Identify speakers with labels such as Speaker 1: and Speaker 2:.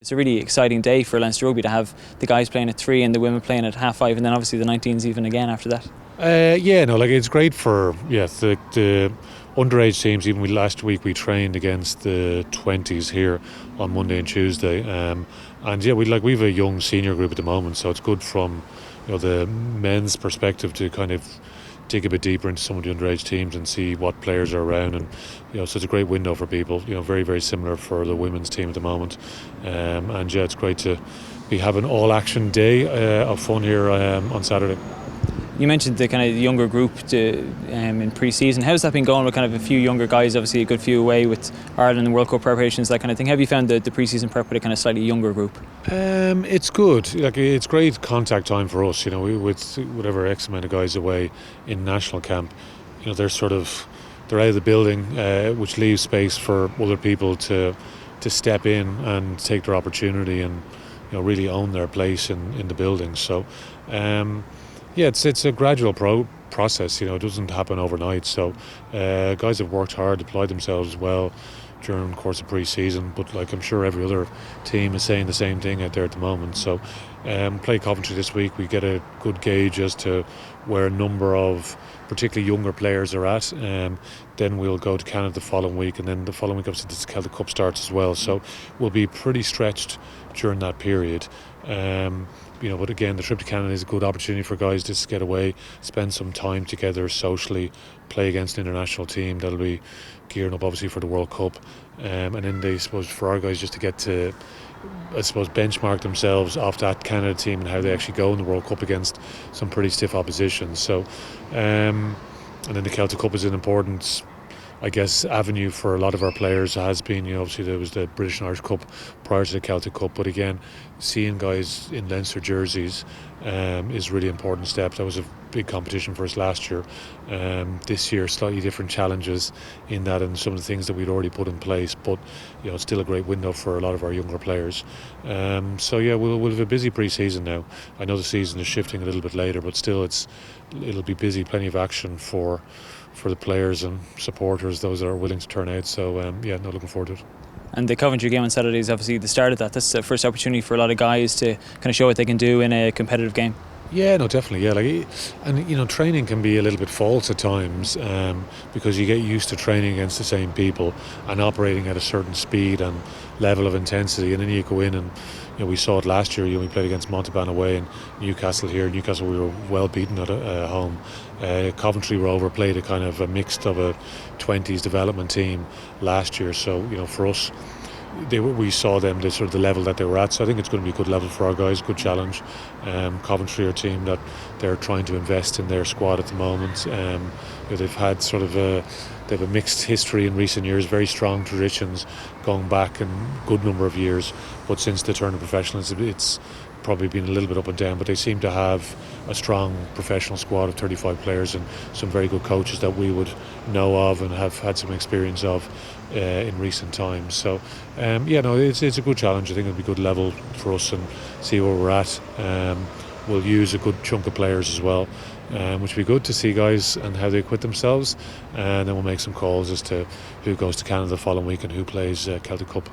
Speaker 1: It's a really exciting day for Leinster Rugby to have the guys playing at 3 and the women playing at 5:30, and then obviously the 19s even again after that.
Speaker 2: It's great for the underage teams. Even last week we trained against the 20s here on Monday and Tuesday, we have a young senior group at the moment, so it's good from the men's perspective to kind of dig a bit deeper into some of the underage teams and see what players are around, and so it's a great window for people. Very, very similar for the women's team at the moment, it's great to be having all action day of fun here on Saturday.
Speaker 1: You mentioned the kind of younger group in pre-season. How's that been going with kind of a few younger guys? Obviously a good few away with Ireland and World Cup preparations, that kind of thing. Have you found the pre-season prep with a kind of slightly younger group?
Speaker 2: It's good. It's great contact time for us. With whatever X amount of guys away in national camp, they're out of the building, which leaves space for other people to step in and take their opportunity and really own their place in the building. So. It's a gradual process. It doesn't happen overnight. So guys have worked hard, applied themselves well during the course of pre-season. But I'm sure every other team is saying the same thing out there at the moment. So play Coventry this week. We get a good gauge as to where a number of particularly younger players are at. Then we'll go to Canada the following week, and then the following week obviously the Celtic Cup starts as well. So we'll be pretty stretched during that period. But again, the trip to Canada is a good opportunity for guys to get away, spend some time together socially, play against an international team that'll be gearing up obviously for the World Cup, and then for our guys just to get to benchmark themselves off that Canada team and how they actually go in the World Cup against some pretty stiff opposition. So and then the Celtic Cup is an important avenue for a lot of our players. Has been, obviously there was the British and Irish Cup prior to the Celtic Cup, but again, seeing guys in Leinster jerseys is a really important step. That was a big competition for us last year. This year, slightly different challenges in that, and some of the things that we'd already put in place, but it's still a great window for a lot of our younger players. We'll have a busy pre-season now. I know the season is shifting a little bit later, but still it'll be busy, plenty of action for the players and supporters, those that are willing to turn out. So looking forward to it.
Speaker 1: And the Coventry game on Saturday is obviously the start of that. That's the first opportunity for a lot of guys to kind of show what they can do in a competitive game.
Speaker 2: Yeah, no, definitely. Yeah, and training can be a little bit false at times because you get used to training against the same people and operating at a certain speed and level of intensity, and then you go in and we saw it last year. We played against Montauban away and Newcastle here. Newcastle, we were well beaten at home. Coventry Rover played a kind of a mixed of a 20s development team last year. So for us, we saw them the level that they were at. So I think it's going to be a good level for our guys, good challenge. Coventry are a team that they're trying to invest in their squad at the moment. They've had they have a mixed history in recent years, very strong traditions going back a good number of years, but since the turn of professionalism it's probably been a little bit up and down, but they seem to have a strong professional squad of 35 players and some very good coaches that we would know of and have had some experience of in recent times. So it's a good challenge. I think it'll be a good level for us and see where we're at. We'll use a good chunk of players as well, which will be good to see guys and how they acquit themselves, and then we'll make some calls as to who goes to Canada the following week and who plays Celtic Cup.